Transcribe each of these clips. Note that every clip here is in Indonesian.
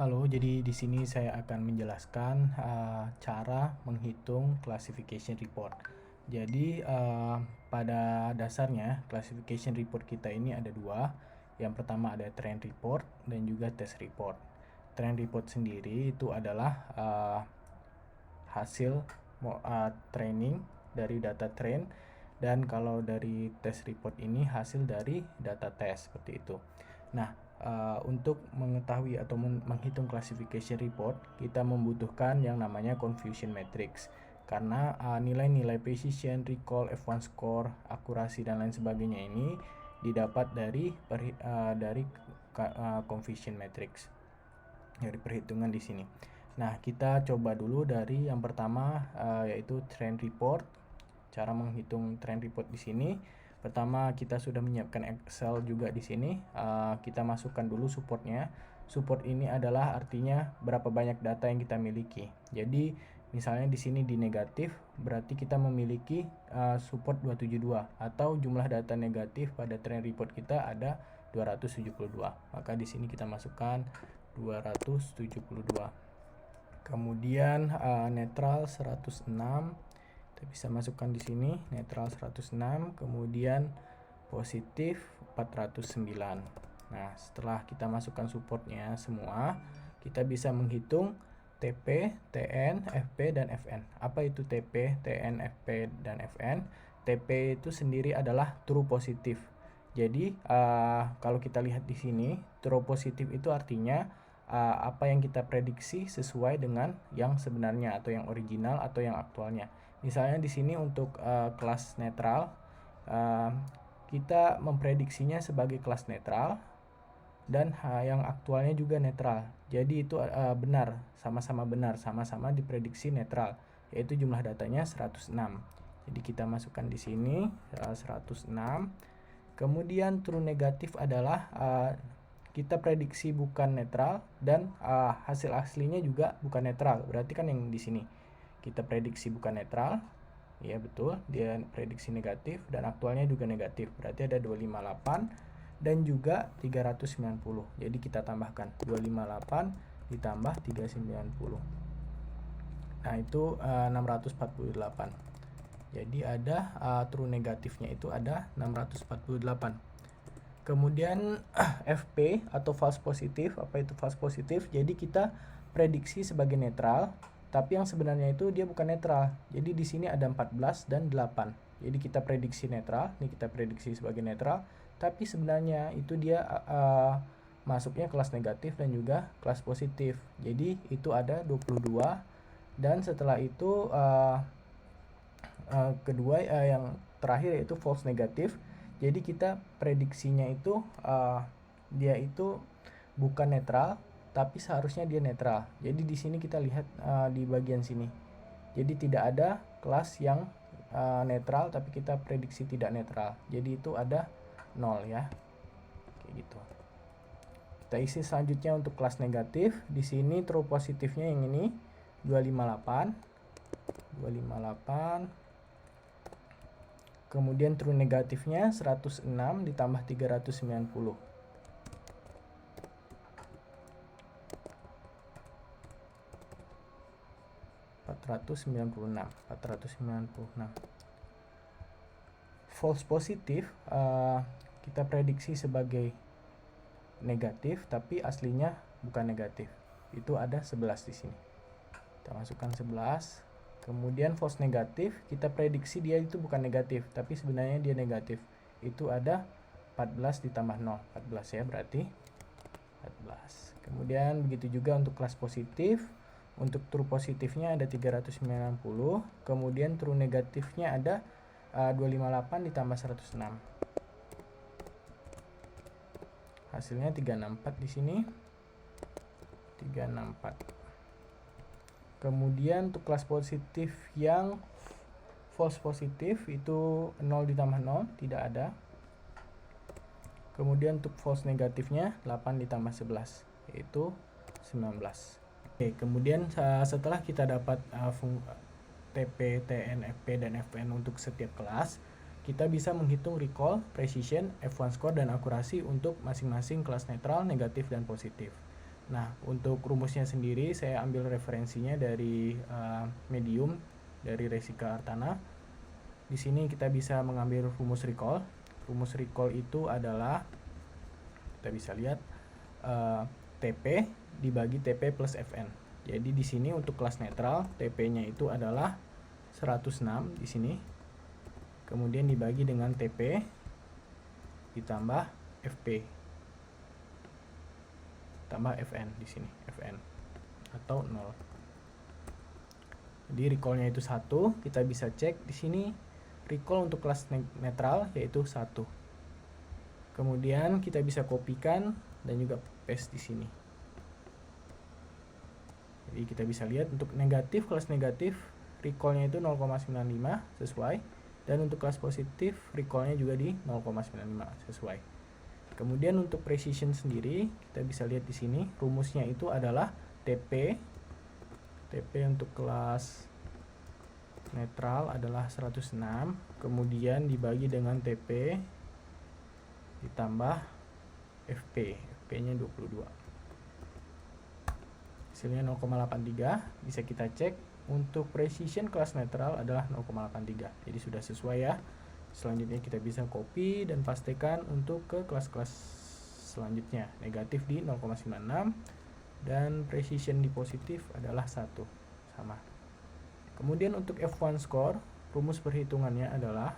Halo, jadi di sini saya akan menjelaskan cara menghitung classification report. Jadi pada dasarnya classification report kita ini ada dua. Yang pertama ada trend report dan juga test report. Trend report sendiri itu adalah hasil training dari data trend, dan kalau dari test report ini hasil dari data test seperti itu. Nah, untuk mengetahui atau menghitung classification report, kita membutuhkan yang namanya confusion matrix. Karena nilai-nilai precision, recall, F1 score, akurasi dan lain sebagainya ini didapat dari confusion matrix, dari perhitungan di sini. Nah, kita coba dulu dari yang pertama yaitu trend report. Cara menghitung trend report di sini, pertama kita sudah menyiapkan Excel juga di sini. Kita masukkan dulu supportnya. Support ini adalah artinya berapa banyak data yang kita miliki. Jadi misalnya di sini di negatif, berarti kita memiliki support 272, atau jumlah data negatif pada trend report kita ada 272. Maka di sini kita masukkan 272. Kemudian netral 106. Kita bisa masukkan di sini netral 106, kemudian positif 409. Nah, setelah kita masukkan supportnya semua, kita bisa menghitung TP, TN, FP, dan FN. Apa itu TP, TN, FP, dan FN? TP itu sendiri adalah true positif. Jadi kalau kita lihat di sini, true positif itu artinya apa yang kita prediksi sesuai dengan yang sebenarnya atau yang original atau yang aktualnya. Misalnya di sini untuk kelas netral, kita memprediksinya sebagai kelas netral, dan yang aktualnya juga netral. Jadi itu benar, sama-sama diprediksi netral, yaitu jumlah datanya 106. Jadi kita masukkan di sini 106. Kemudian true negatif adalah kita prediksi bukan netral, dan hasil aslinya juga bukan netral. Berarti kan yang di sini kita prediksi bukan netral, ya betul, dia prediksi negatif, dan aktualnya juga negatif. Berarti ada 258 dan juga 390. Jadi kita tambahkan 258 ditambah 390. Nah, itu 648. Jadi ada true negatifnya itu ada 648. Kemudian FP atau false positif. Apa itu false positif? Jadi kita prediksi sebagai netral, tapi yang sebenarnya itu dia bukan netral. Jadi di sini ada 14 dan 8. Jadi kita prediksi netral, ini kita prediksi sebagai netral, tapi sebenarnya itu dia masuknya kelas negatif dan juga kelas positif. Jadi itu ada 22, dan setelah itu kedua yang terakhir yaitu false negatif. Jadi kita prediksinya itu dia itu bukan netral, tapi seharusnya dia netral. Jadi di sini kita lihat di bagian sini. Jadi tidak ada kelas yang netral, tapi kita prediksi tidak netral. Jadi itu ada 0 ya. Kayak gitu. Kita isi selanjutnya untuk kelas negatif. Di sini true positifnya yang ini 258. Kemudian true negatifnya 106 ditambah 390. 496. False positif kita prediksi sebagai negatif, tapi aslinya bukan negatif. Itu ada 11 di sini. Kita masukkan 11. Kemudian false negatif kita prediksi dia itu bukan negatif, tapi sebenarnya dia negatif. Itu ada 14 ditambah 0. 14 ya, berarti 14. Kemudian begitu juga untuk kelas positif. Untuk true positifnya ada 390, kemudian true negatifnya ada 258 ditambah 106. Hasilnya 364 di sini. 364. Kemudian untuk kelas positif yang false positif itu 0 ditambah 0, tidak ada. Kemudian untuk false negatifnya 8 ditambah 11, yaitu 19. Oke, kemudian setelah kita dapat TP, TN, FP, dan FN untuk setiap kelas, kita bisa menghitung recall, precision, F1 score, dan akurasi untuk masing-masing kelas netral, negatif, dan positif. Nah, untuk rumusnya sendiri saya ambil referensinya dari Medium dari Resika Artana. Di sini kita bisa mengambil rumus recall. Rumus recall itu adalah, kita bisa lihat, TP dibagi TP plus Fn. Jadi di sini untuk kelas netral TP-nya itu adalah 106 di sini. Kemudian dibagi dengan TP ditambah Fp tambah Fn di sini, Fn atau 0. Jadi recall-nya itu 1, kita bisa cek di sini recall untuk kelas netral yaitu 1. Kemudian kita bisa kopikan dan juga paste di sini. Jadi kita bisa lihat untuk negatif, kelas negatif recall-nya itu 0,95 sesuai, dan untuk kelas positif recall-nya juga di 0,95 sesuai. Kemudian untuk precision sendiri kita bisa lihat di sini rumusnya itu adalah TP untuk kelas netral adalah 106, kemudian dibagi dengan TP ditambah Fp-nya 22. Hasilnya 0,83. Bisa kita cek untuk precision kelas netral adalah 0,83. Jadi sudah sesuai ya. Selanjutnya kita bisa copy dan pastikan untuk ke kelas-kelas selanjutnya. Negatif di 0,96 dan precision di positif adalah 1, sama. Kemudian untuk F1 score, rumus perhitungannya adalah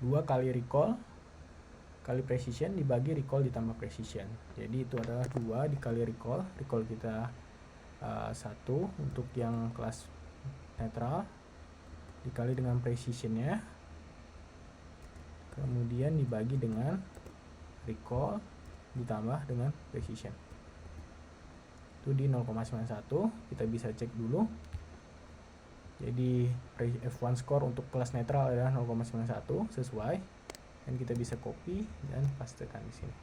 2 kali recall kali precision dibagi recall ditambah precision. Jadi itu adalah 2 dikali recall kita 1 untuk yang kelas netral dikali dengan precisionnya, kemudian dibagi dengan recall ditambah dengan precision. Itu di 0,91. Kita bisa cek dulu. Jadi F1 score untuk kelas netral adalah 0,91 sesuai, dan kita bisa copy dan pastekan di sini.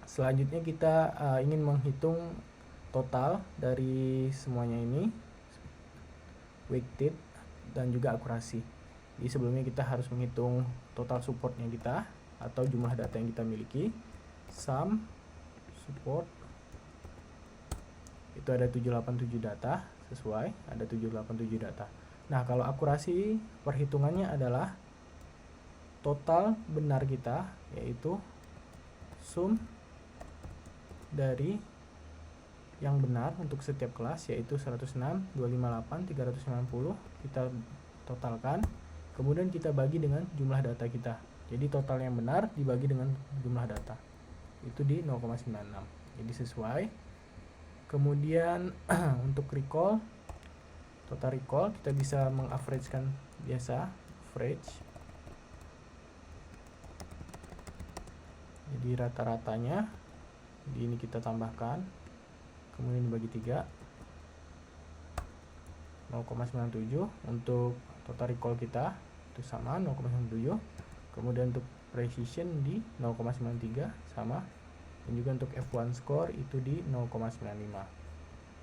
Selanjutnya kita ingin menghitung total dari semuanya ini, weighted dan juga akurasi. Jadi sebelumnya kita harus menghitung total supportnya kita atau jumlah data yang kita miliki. Sum support itu ada 787 data, sesuai, ada 787 data. Nah, kalau akurasi perhitungannya adalah total benar kita, yaitu sum dari yang benar untuk setiap kelas, yaitu 106, 258, 390, kita totalkan, kemudian kita bagi dengan jumlah data kita. Jadi total yang benar dibagi dengan jumlah data, itu di 0,96. Jadi sesuai. Kemudian untuk recall, total recall kita bisa mengaveragekan biasa, average. Jadi rata-ratanya di ini kita tambahkan, kemudian dibagi 3, 0,97 untuk total recall kita itu sama 0,97. Kemudian untuk precision di 0,93 sama, dan juga untuk F1 score itu di 0,95.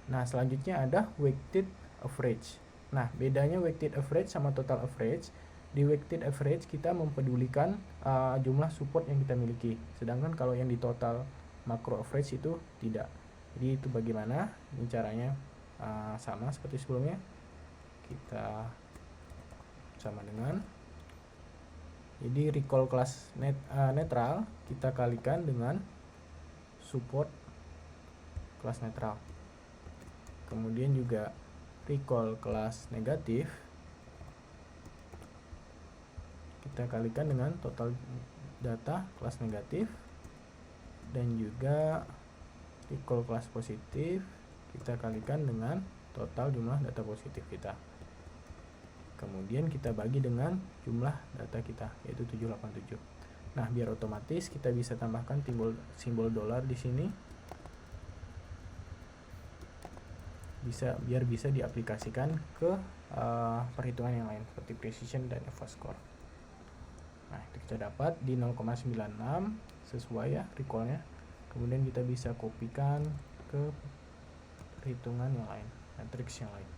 Nah, selanjutnya ada weighted average. Nah, bedanya weighted average sama total average. Di weighted average kita mempedulikan jumlah support yang kita miliki, sedangkan kalau yang di total macro average itu tidak. Jadi itu bagaimana? Ini caranya sama seperti sebelumnya. Kita sama dengan, jadi recall kelas netral kita kalikan dengan support kelas netral. Kemudian juga recall kelas negatif kita kalikan dengan total data kelas negatif, dan juga recall kelas positif kita kalikan dengan total jumlah data positif kita. Kemudian kita bagi dengan jumlah data kita, yaitu 787. Nah, biar otomatis kita bisa tambahkan simbol dolar di sini. Biar bisa diaplikasikan ke perhitungan yang lain seperti precision dan F1 score. Nah, itu kita dapat di 0,96 sesuai ya recallnya. Kemudian kita bisa kopikan ke perhitungan yang lain, matriks yang lain.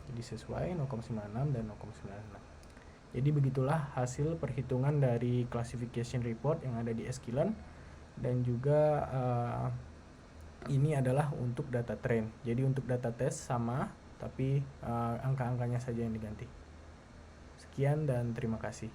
Jadi sesuai 0,96 dan 0,96. Jadi begitulah hasil perhitungan dari classification report yang ada di sklearn, dan juga ini adalah untuk data trend. Jadi untuk data test sama, tapi angka-angkanya saja yang diganti. Sekian dan terima kasih.